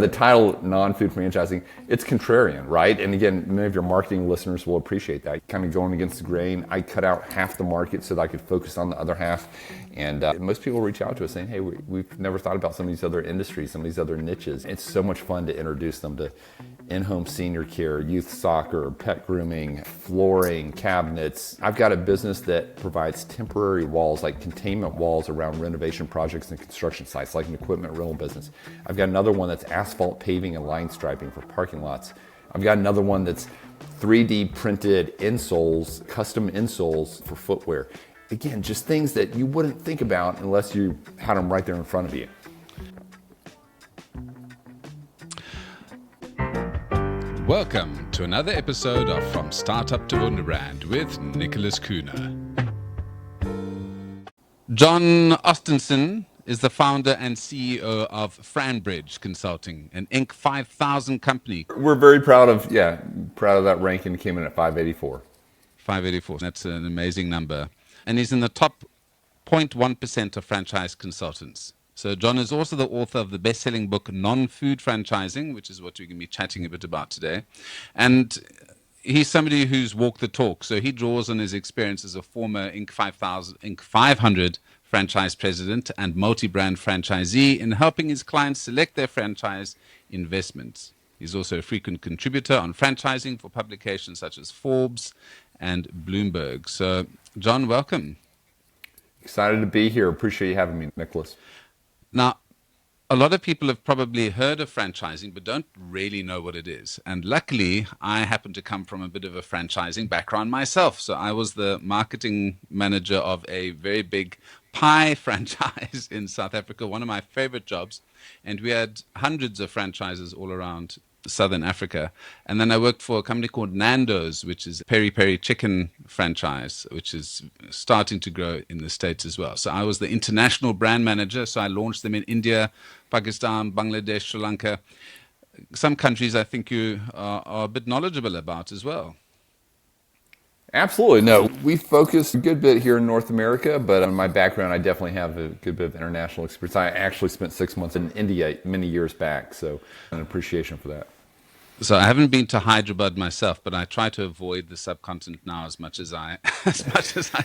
The title, non-food franchising, it's contrarian, right? And again, many of your marketing listeners will appreciate that. Kind of going against the grain. I cut out half the market so that I could focus on the other half. And most people reach out to us saying, hey, we've never thought about some of these other industries, some of these other niches. It's so much fun to introduce them to in-home senior care, youth soccer, pet grooming, flooring, cabinets. I've got a business that provides temporary walls, like containment walls around renovation projects and construction sites, like an equipment rental business. I've got another one that's asphalt paving and line striping for parking lots. I've got another one that's 3D printed insoles, custom insoles for footwear. Again, just things that you wouldn't think about unless you had them right there in front of you. Welcome to another episode of From Startup to Wunderbrand with Nicholas Kuhner. Jon Ostenson is the founder and CEO of Fran Consulting, an Inc. 5000 company. We're very proud of that ranking. Came in at 584. 584, that's an amazing number. And he's in the top 0.1% of franchise consultants. So Jon is also the author of the best-selling book, Non-Food Franchising, which is what we're going to be chatting a bit about today. And he's somebody who's walked the talk. So he draws on his experience as a former Inc. 500 franchise president and multi-brand franchisee in helping his clients select their franchise investments. He's also a frequent contributor on franchising for publications such as Forbes and Bloomberg. So, Jon, welcome. Excited to be here. Appreciate you having me, Nicholas. Now, a lot of people have probably heard of franchising, but don't really know what it is. And luckily, I happen to come from a bit of a franchising background myself. So I was the marketing manager of a very big pie franchise in South Africa, one of my favorite jobs. And we had hundreds of franchises all around Southern Africa. And then I worked for a company called Nando's, which is a peri-peri chicken franchise, which is starting to grow in the States as well. So I was the international brand manager. So I launched them in India, Pakistan, Bangladesh, Sri Lanka. Some countries I think you are a bit knowledgeable about as well. Absolutely. No, we focus a good bit here in North America, but in my background, I definitely have a good bit of international experience. I actually spent 6 months in India many years back, so an appreciation for that. So I haven't been to Hyderabad myself, but I try to avoid the subcontinent now as much as I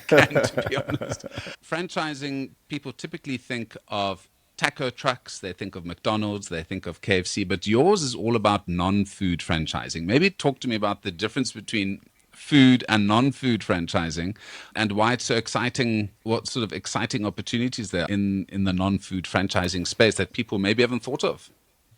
can, to be honest. Franchising, people typically think of taco trucks, they think of McDonald's, they think of KFC, but yours is all about non-food franchising. Maybe talk to me about the difference between food and non-food franchising and why it's so exciting, what sort of exciting opportunities there are in the non-food franchising space that people maybe haven't thought of.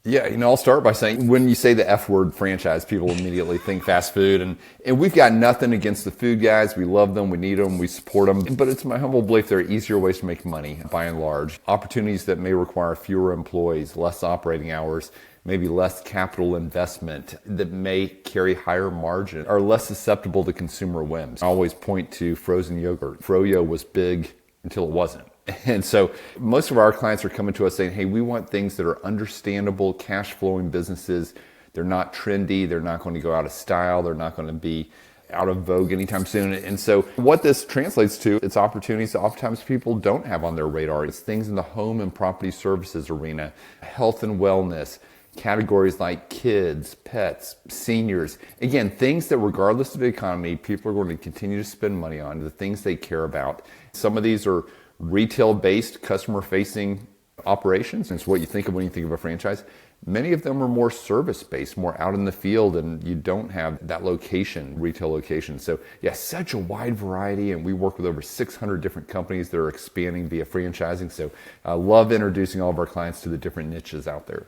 Yeah, I'll start by saying when you say the F word franchise, people immediately think fast food. And we've got nothing against the food guys. We love them. We need them. We support them. But it's my humble belief there are easier ways to make money, by and large. Opportunities that may require fewer employees, less operating hours, maybe less capital investment, that may carry higher margin, are less susceptible to consumer whims. I always point to frozen yogurt. Froyo was big until it wasn't. And so most of our clients are coming to us saying, hey, we want things that are understandable, cash flowing businesses. They're not trendy. They're not going to go out of style. They're not going to be out of vogue anytime soon. And so what this translates to, it's opportunities that oftentimes people don't have on their radar. It's things in the home and property services arena, health and wellness, categories like kids, pets, seniors. Again, things that regardless of the economy, people are going to continue to spend money on, the things they care about. Some of these are retail-based, customer-facing operations. It's what you think of when you think of a franchise. Many of them are more service-based, more out in the field, and you don't have that location, retail location. So yeah, such a wide variety, and we work with over 600 different companies that are expanding via franchising. So I love introducing all of our clients to the different niches out there.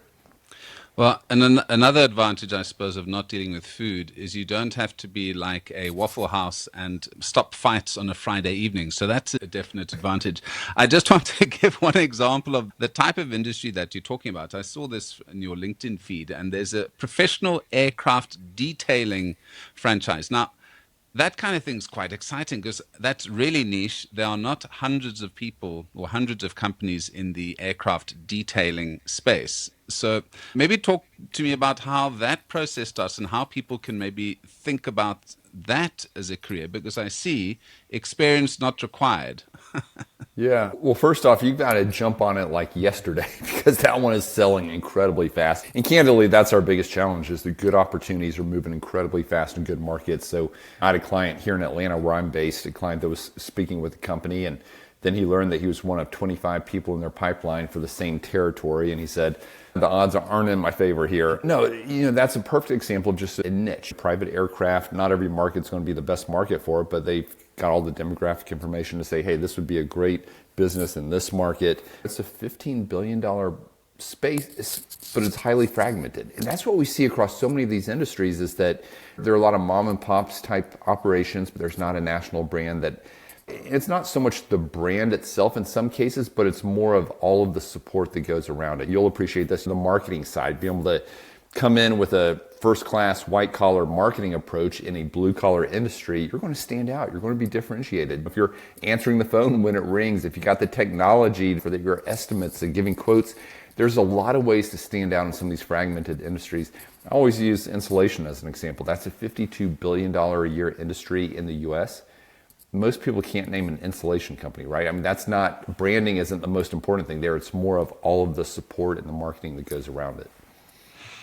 Well, and another advantage, I suppose, of not dealing with food is you don't have to be like a Waffle House and stop fights on a Friday evening. So that's a definite advantage. I just want to give one example of the type of industry that you're talking about. I saw this in your LinkedIn feed, and there's a professional aircraft detailing franchise. Now, that kind of thing is quite exciting because that's really niche. There are not hundreds of people or hundreds of companies in the aircraft detailing space. So maybe talk to me about how that process starts and how people can maybe think about that as a career, because I see experience not required. Yeah. Well, first off, you've got to jump on it like yesterday because that one is selling incredibly fast. And candidly, that's our biggest challenge is the good opportunities are moving incredibly fast in good markets. So I had a client here in Atlanta where I'm based, a client that was speaking with the company, and then he learned that he was one of 25 people in their pipeline for the same territory. And he said, the odds aren't in my favor here. No, that's a perfect example of just a niche. Private aircraft, not every market's going to be the best market for it, but they've got all the demographic information to say, hey, this would be a great business in this market. It's a $15 billion space, but it's highly fragmented. And that's what we see across so many of these industries is that there are a lot of mom and pops type operations, but there's not a national brand that it's not so much the brand itself in some cases, but it's more of all of the support that goes around it. You'll appreciate this, the marketing side, being able to come in with a first-class white-collar marketing approach in a blue-collar industry, you're going to stand out. You're going to be differentiated. If you're answering the phone when it rings, if you got the technology for your estimates and giving quotes, there's a lot of ways to stand out in some of these fragmented industries. I always use insulation as an example. That's a $52 billion a year industry in the U.S. Most people can't name an insulation company, right? I mean, that's not, branding isn't the most important thing there. It's more of all of the support and the marketing that goes around it.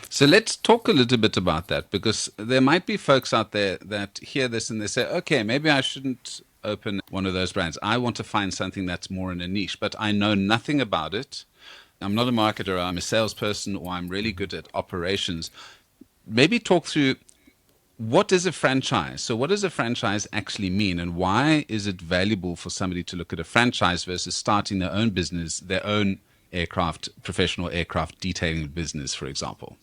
So let's talk a little bit about that, because there might be folks out there that hear this and they say, okay, maybe I shouldn't open one of those brands. I want to find something that's more in a niche, but I know nothing about it. I'm not a marketer, I'm a salesperson, or I'm really good at operations. Maybe talk through what is a franchise? So what does a franchise actually mean, and why is it valuable for somebody to look at a franchise versus starting their own business, their own professional aircraft detailing business, for example?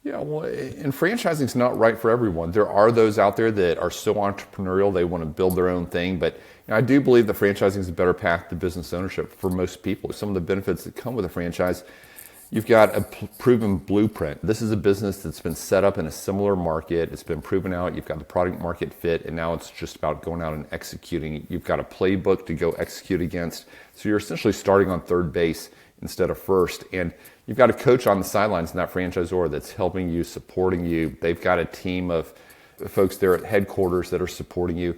Yeah, well, and franchising is not right for everyone. There are those out there that are so entrepreneurial, they want to build their own thing. But I do believe that franchising is a better path to business ownership for most people. Some of the benefits that come with a franchise, you've got a proven blueprint. This is a business that's been set up in a similar market. It's been proven out. You've got the product market fit, and now it's just about going out and executing. You've got a playbook to go execute against. So you're essentially starting on third base instead of first. And you've got a coach on the sidelines in that franchisor that's helping you, supporting you. They've got a team of folks there at headquarters that are supporting you.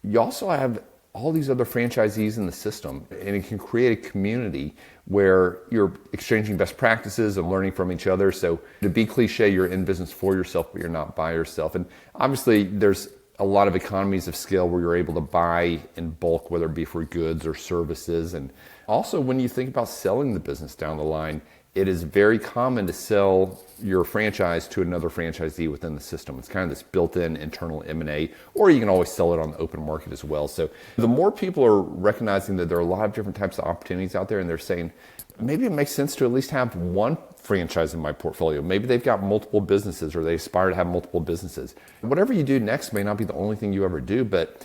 You also have all these other franchisees in the system, and it can create a community where you're exchanging best practices and learning from each other. So to be cliche, you're in business for yourself, but you're not by yourself. And obviously there's a lot of economies of scale where you're able to buy in bulk, whether it be for goods or services. And also when you think about selling the business down the line, it is very common to sell your franchise to another franchisee within the system. It's kind of this built-in internal M&A, or you can always sell it on the open market as well. So the more people are recognizing that there are a lot of different types of opportunities out there, and they're saying, maybe it makes sense to at least have one franchise in my portfolio. Maybe they've got multiple businesses, or they aspire to have multiple businesses. Whatever you do next may not be the only thing you ever do, but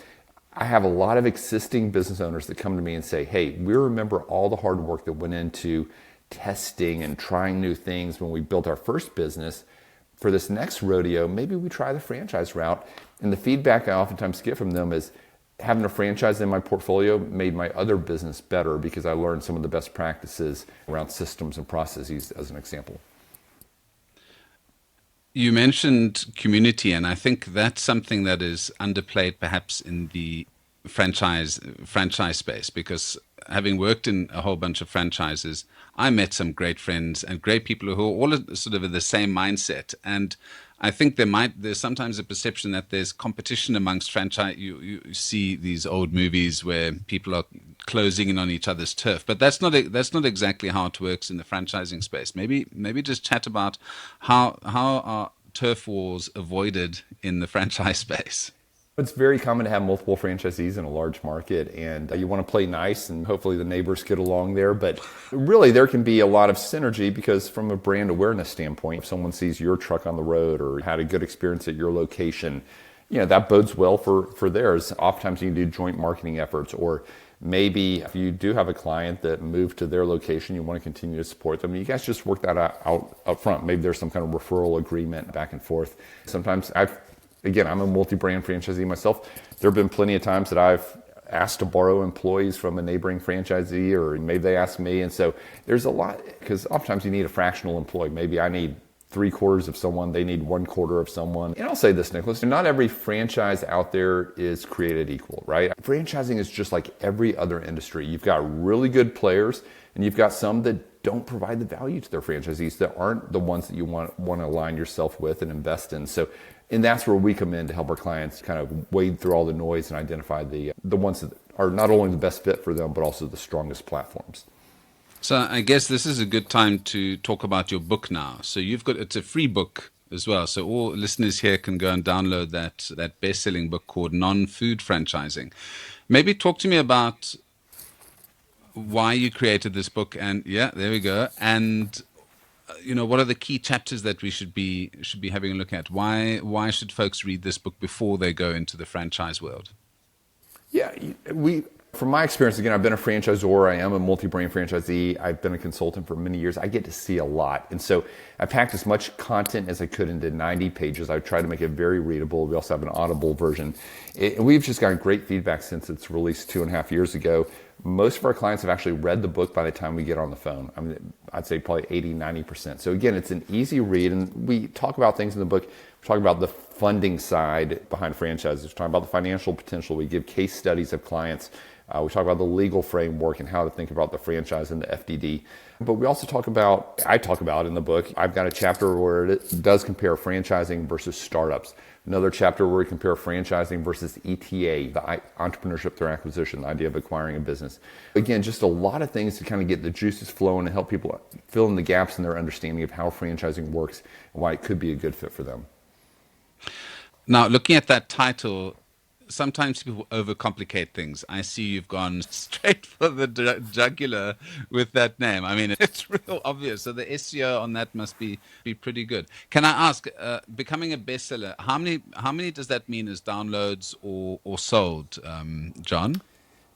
I have a lot of existing business owners that come to me and say, hey, we remember all the hard work that went into testing and trying new things when we built our first business. For this next rodeo, maybe we try the franchise route. And the feedback I oftentimes get from them is having a franchise in my portfolio made my other business better because I learned some of the best practices around systems and processes, as an example. You mentioned community, and I think that's something that is underplayed perhaps in the franchise space, because having worked in a whole bunch of franchises, I met some great friends and great people who are all sort of in the same mindset. And I think there's sometimes a perception that there's competition amongst franchise. You see these old movies where people are closing in on each other's turf, but that's not exactly how it works in the franchising space. Maybe just chat about how are turf wars avoided in the franchise space. It's very common to have multiple franchisees in a large market, and you want to play nice and hopefully the neighbors get along there. But really there can be a lot of synergy because from a brand awareness standpoint, if someone sees your truck on the road or had a good experience at your location, that bodes well for theirs. Oftentimes you can do joint marketing efforts, or maybe if you do have a client that moved to their location, you want to continue to support them. You guys just work that out up front. Maybe there's some kind of referral agreement back and forth. Sometimes I'm a multi-brand franchisee myself. There have been plenty of times that I've asked to borrow employees from a neighboring franchisee, or maybe they ask me. And so there's a lot, because oftentimes you need a fractional employee. Maybe I need 3/4 of someone, they need 1/4 of someone. And I'll say this, Nicholas, not every franchise out there is created equal, right? Franchising is just like every other industry. You've got really good players, and you've got some that don't provide the value to their franchisees, that aren't the ones that you want to align yourself with and invest in. So, and that's where we come in to help our clients kind of wade through all the noise and identify the ones that are not only the best fit for them, but also the strongest platforms. So I guess this is a good time to talk about your book now. So it's a free book as well. So all listeners here can go and download that best-selling book called Non-Food Franchising. Maybe talk to me about why you created this book, and yeah, there we go. And what are the key chapters that we should be having a look at? Why should folks read this book before they go into the franchise world? Yeah, from my experience, again, I've been a franchisor. I am a multi-brand franchisee. I've been a consultant for many years. I get to see a lot. And so I packed as much content as I could into 90 pages. I tried to make it very readable. We also have an Audible version. And we've just gotten great feedback since it's released 2.5 years ago. Most of our clients have actually read the book by the time we get on the phone. I mean, I'd say probably 80-90%. So again, it's an easy read, and we talk about things in the book. We talk about the funding side behind franchises. We talk about the financial potential. We give case studies of clients. We talk about the legal framework and how to think about the franchise and the FDD. But we also I talk about in the book, I've got a chapter where it does compare franchising versus startups. Another chapter where we compare franchising versus ETA, the entrepreneurship through acquisition, the idea of acquiring a business. Again, just a lot of things to kind of get the juices flowing and help people fill in the gaps in their understanding of how franchising works and why it could be a good fit for them. Now, looking at that title, sometimes people overcomplicate things. I see you've gone straight for the jugular with that name. I mean, it's real obvious. So the SEO on that must be pretty good. Can I ask, becoming a bestseller, how many does that mean as downloads or sold, Jon?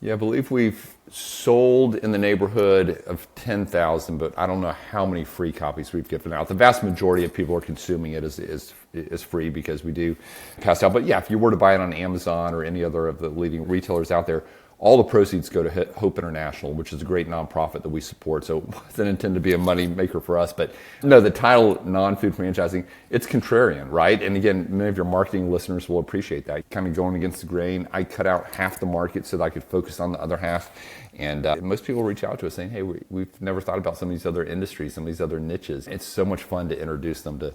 Yeah, I believe we've sold in the neighborhood of 10,000, but I don't know how many free copies we've given out. The vast majority of people are consuming it is free because we do pass out. But yeah, if you were to buy it on Amazon or any other of the leading retailers out there, all the proceeds go to Hope International, which is a great nonprofit that we support. So it doesn't intend to be a money maker for us. But no, the title, Non-Food Franchising, it's contrarian, right? And again, many of your marketing listeners will appreciate that. Kind of going against the grain. I cut out half the market so that I could focus on the other half. And most people reach out to us saying, hey, we've never thought about some of these other industries, some of these other niches. It's so much fun to introduce them to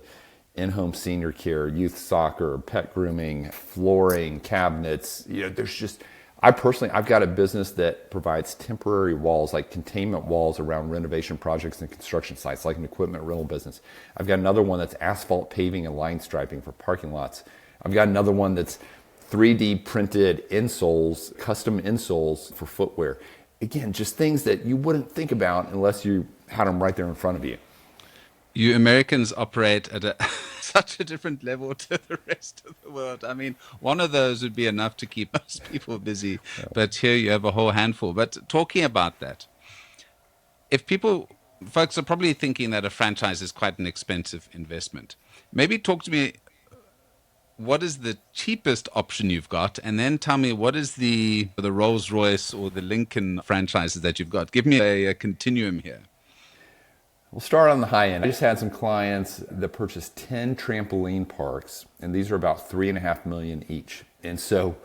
in-home senior care, youth soccer, pet grooming, flooring, cabinets. There's just... I've got a business that provides temporary walls, like containment walls around renovation projects and construction sites, like an equipment rental business. I've got another one that's asphalt paving and line striping for parking lots. I've got another one that's 3D printed insoles, custom insoles for footwear. Again, just things that you wouldn't think about unless you had them right there in front of you. You Americans operate at such a different level to the rest of the world. I mean, one of those would be enough to keep most people busy, but here you have a whole handful. But talking about that, folks are probably thinking that a franchise is quite an expensive investment. Maybe talk to me, what is the cheapest option you've got? And then tell me, what is the Rolls Royce or the Lincoln franchises that you've got? Give me a continuum here. We'll start on the high end. I just had some clients that purchased 10 trampoline parks, and these are about $3.5 million each. And so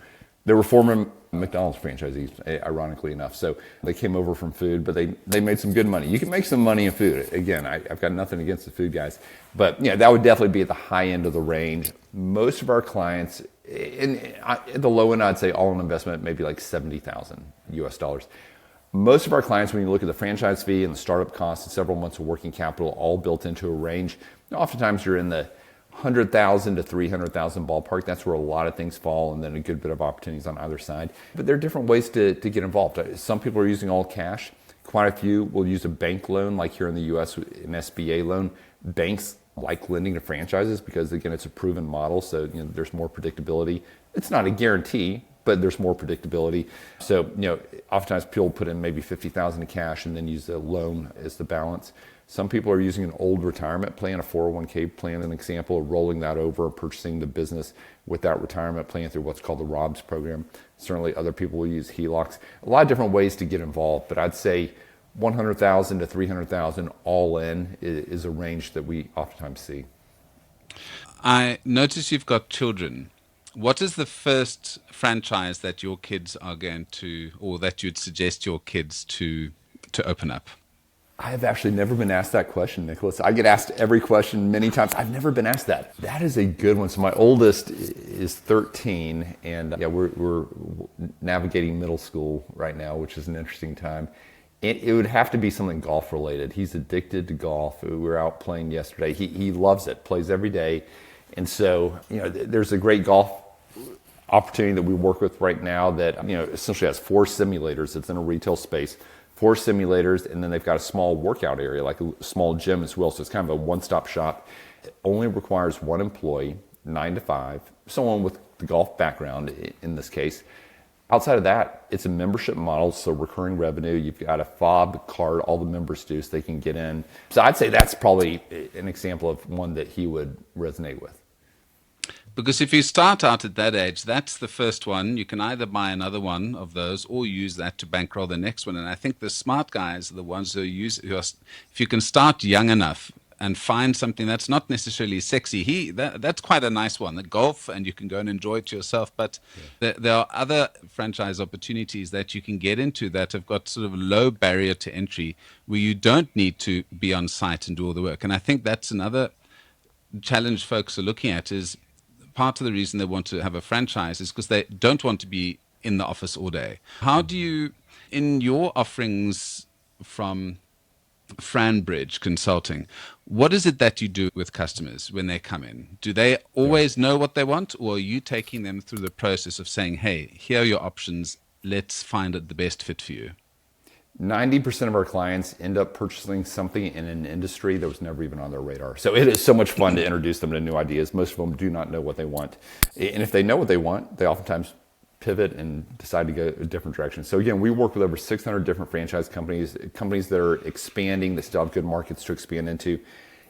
they were former McDonald's franchisees, ironically enough. So they came over from food, but they made some good money. You can make some money in food. Again, I've got nothing against the food guys. But yeah, that would definitely be at the high end of the range. Most of our clients, at the low end, I'd say all in investment, maybe like $70,000 US. Most of our clients, when you look at the franchise fee and the startup costs and several months of working capital, all built into a range. Oftentimes you're in the 100,000 to 300,000 ballpark. That's where a lot of things fall, and then a good bit of opportunities on either side. But there are different ways to get involved. Some people are using all cash. Quite a few will use a bank loan, like here in the U.S., an SBA loan. Banks like lending to franchises because, again, it's a proven model, so there's more predictability. It's not a guarantee, but there's more predictability. So, oftentimes people put in maybe $50,000 in cash and then use the loan as the balance. Some people are using an old retirement plan, a 401k plan, an example of rolling that over and purchasing the business with that retirement plan through what's called the ROBS program. Certainly other people will use HELOCs. A lot of different ways to get involved, but I'd say 100,000 to 300,000 all in is a range that we oftentimes see. I notice you've got children. What is the first franchise that your kids are going to, or that you'd suggest your kids to open up? I have actually never been asked that question, Nicholas. I get asked every question many times. I've never been asked that. That is a good one. So my oldest is 13, and yeah, we're navigating middle school right now, which is an interesting time. It would have to be something golf related. He's addicted to golf. We were out playing yesterday. He loves it, plays every day. And so, there's a great golf opportunity that we work with right now that, essentially has 4 simulators. It's in a retail space, 4 simulators, and then they've got a small workout area, like a small gym as well. So it's kind of a one-stop shop. It only requires 1 employee, 9 to 5, someone with the golf background in this case. Outside of that, it's a membership model, so recurring revenue. You've got a fob card, all the members do, so they can get in. So I'd say that's probably an example of one that he would resonate with. Because if you start out at that age, that's the first one. You can either buy another one of those or use that to bankroll the next one. And I think the smart guys are the ones if you can start young enough and find something that's not necessarily sexy. That's quite a nice one, the golf, and you can go and enjoy it yourself. But there are other franchise opportunities that you can get into that have got sort of low barrier to entry, where you don't need to be on site and do all the work. And I think that's another challenge folks are looking at. Is part of the reason they want to have a franchise is because they don't want to be in the office all day. How do you, in your offerings from Fran Bridge Consulting, what is it that you do with customers when they come in? Do they always know what they want, or are you taking them through the process of saying, hey, here are your options, let's find the best fit for you? 90% of our clients end up purchasing something in an industry that was never even on their radar. So it is so much fun to introduce them to new ideas. Most of them do not know what they want. And if they know what they want, they oftentimes pivot and decide to go a different direction. So again, we work with over 600 different franchise companies that are expanding, that still have good markets to expand into.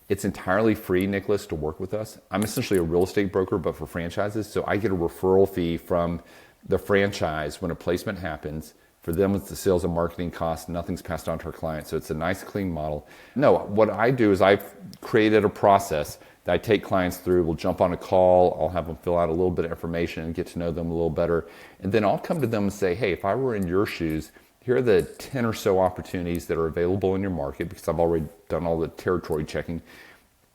It's entirely free, Nicholas, to work with us. I'm essentially a real estate broker, but for franchises. So I get a referral fee from the franchise when a placement happens. For them, it's the sales and marketing costs. Nothing's passed on to our clients. So it's a nice, clean model. No, what I do is I've created a process that I take clients through. We'll jump on a call. I'll have them fill out a little bit of information and get to know them a little better. And then I'll come to them and say, hey, if I were in your shoes, here are the 10 or so opportunities that are available in your market, because I've already done all the territory checking,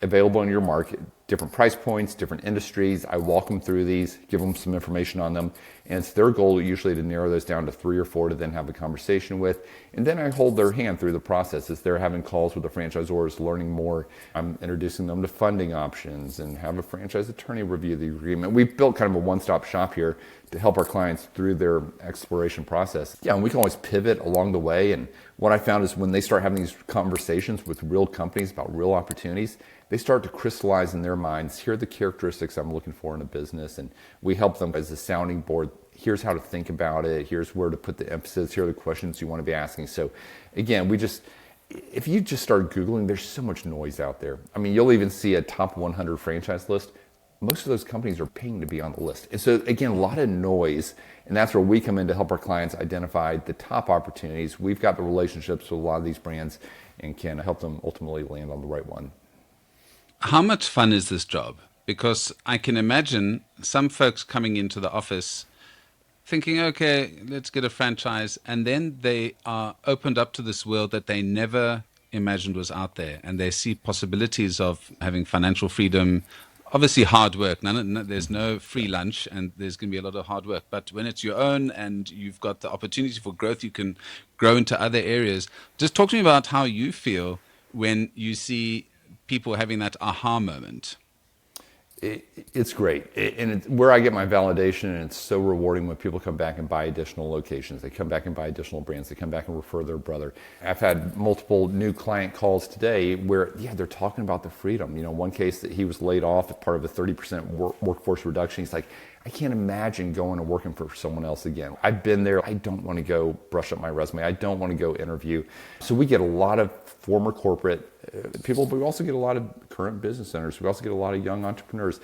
available in your market, different price points, different industries. I walk them through these, give them some information on them. And it's their goal usually to narrow those down to 3 or 4 to then have a conversation with. And then I hold their hand through the process as they're having calls with the franchisors, learning more. I'm introducing them to funding options and have a franchise attorney review the agreement. We've built kind of a one-stop shop here to help our clients through their exploration process. Yeah, and we can always pivot along the way. And what I found is when they start having these conversations with real companies about real opportunities, they start to crystallize in their minds, here are the characteristics I'm looking for in a business. And we help them as a sounding board. Here's how to think about it. Here's where to put the emphasis. Here are the questions you want to be asking. So again, if you just start Googling, there's so much noise out there. I mean, you'll even see a top 100 franchise list. Most of those companies are paying to be on the list. And so again, a lot of noise. And that's where we come in to help our clients identify the top opportunities. We've got the relationships with a lot of these brands and can help them ultimately land on the right one. How much fun is this job? Because I can imagine some folks coming into the office thinking, okay, let's get a franchise. And then they are opened up to this world that they never imagined was out there. And they see possibilities of having financial freedom, obviously hard work. There's no free lunch, and there's going to be a lot of hard work. But when it's your own and you've got the opportunity for growth, you can grow into other areas. Just talk to me about how you feel when you see people having that aha moment. It's great. And it's where I get my validation, and it's so rewarding when people come back and buy additional locations. They come back and buy additional brands. They come back and refer their brother. I've had multiple new client calls today where, they're talking about the freedom. One case that he was laid off as part of a 30% workforce reduction. He's like, I can't imagine going and working for someone else again. I've been there. I don't want to go brush up my resume. I don't want to go interview. So we get a lot of former corporate people, but we also get a lot of current business owners. We also get a lot of young entrepreneurs.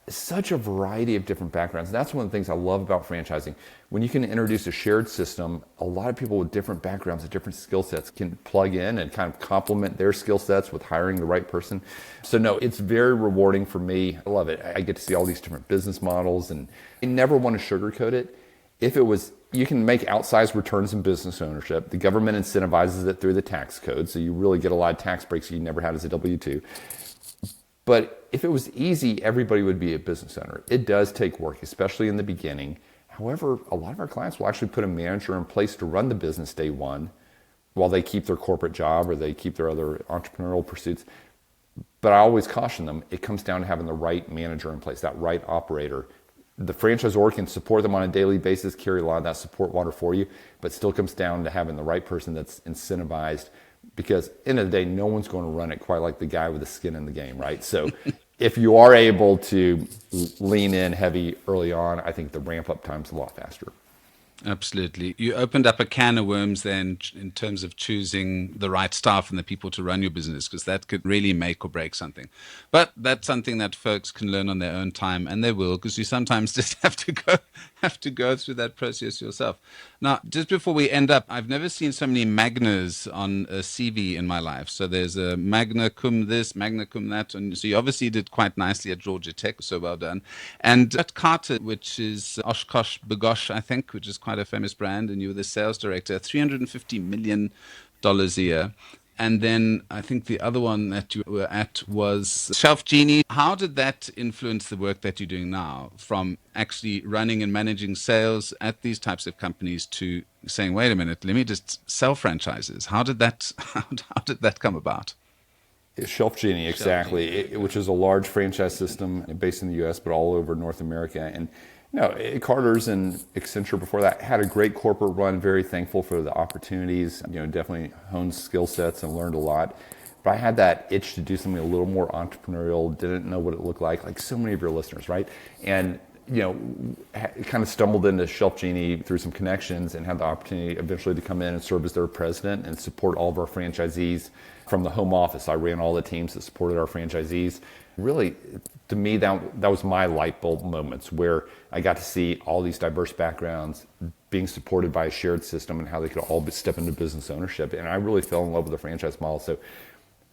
such a variety of different backgrounds. And that's one of the things I love about franchising. When you can introduce a shared system, a lot of people with different backgrounds and different skill sets can plug in and kind of complement their skill sets with hiring the right person. So no, it's very rewarding for me. I love it. I get to see all these different business models, and I never want to sugarcoat it. If it was, you can make outsized returns in business ownership. The government incentivizes it through the tax code, so you really get a lot of tax breaks you never had as a W-2. But if it was easy, everybody would be a business owner. It does take work, especially in the beginning. However, a lot of our clients will actually put a manager in place to run the business day one while they keep their corporate job or they keep their other entrepreneurial pursuits. But I always caution them, it comes down to having the right manager in place, that right operator. The franchisor can support them on a daily basis, carry a lot of that support water for you, but still comes down to having the right person that's incentivized. Because end of the day, no one's going to run it quite like the guy with the skin in the game, right? So if you are able to lean in heavy early on, I think the ramp up time's a lot faster. Absolutely. You opened up a can of worms then in terms of choosing the right staff and the people to run your business, because that could really make or break something. But that's something that folks can learn on their own time, and they will, because you sometimes just have to go through that process yourself. Now, just before we end up, I've never seen so many magnas on a CV in my life. So there's a magna cum this, magna cum that, and so you obviously did quite nicely at Georgia Tech, so well done. And at Carter, which is Oshkosh Bagosh, I think, which is quite a famous brand, and you were the sales director, $350 million a year. And then I think the other one that you were at was Shelf Genie. How did that influence the work that you're doing now, from actually running and managing sales at these types of companies to saying, wait a minute, let me just sell franchises? How did that come about? Shelf Genie, exactly, which is a large franchise system based in the U.S., but all over North America. And Carter's and Accenture before that had a great corporate run, very thankful for the opportunities, definitely honed skill sets and learned a lot. But I had that itch to do something a little more entrepreneurial, didn't know what it looked like so many of your listeners, right? And, kind of stumbled into Shelf Genie through some connections and had the opportunity eventually to come in and serve as their president and support all of our franchisees from the home office. I ran all the teams that supported our franchisees. Really, to me, that was my light bulb moments where I got to see all these diverse backgrounds being supported by a shared system and how they could all step into business ownership. And I really fell in love with the franchise model. So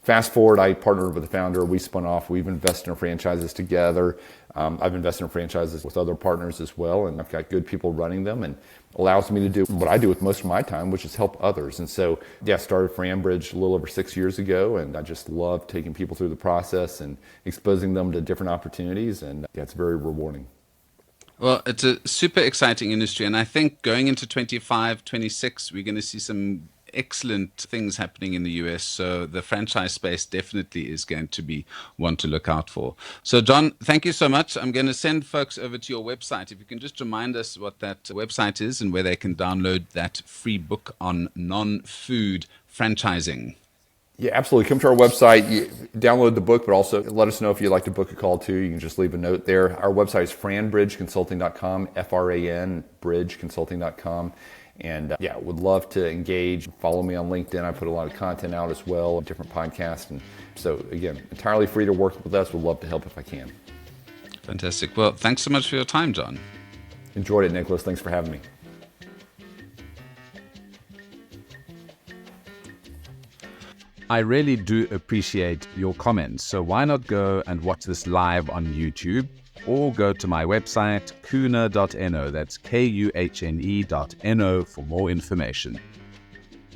fast forward, I partnered with the founder. We spun off. We've invested in franchises together. I've invested in franchises with other partners as well, and I've got good people running them, and allows me to do what I do with most of my time, which is help others. And so, I started FranBridge a little over 6 years ago, and I just love taking people through the process and exposing them to different opportunities, and it's very rewarding. Well, it's a super exciting industry, and I think going into 25, 26, we're going to see some excellent things happening in the US. So the franchise space definitely is going to be one to look out for. So Jon, thank you so much. I'm going to send folks over to your website. If you can just remind us what that website is and where they can download that free book on non-food franchising. Yeah, absolutely. Come to our website, download the book, but also let us know if you'd like to book a call too. You can just leave a note there. Our website is franbridgeconsulting.com, F-R-A-N, bridgeconsulting.com. And would love to engage. Follow me on LinkedIn. I put a lot of content out as well, different podcasts. And so again, entirely free to work with us. Would love to help if I can. Fantastic. Well, thanks so much for your time, Jon. Enjoyed it, Nicholas. Thanks for having me. I really do appreciate your comments. So why not go and watch this live on YouTube? Or go to my website, kuhne.no, that's kuhne.no, for more information.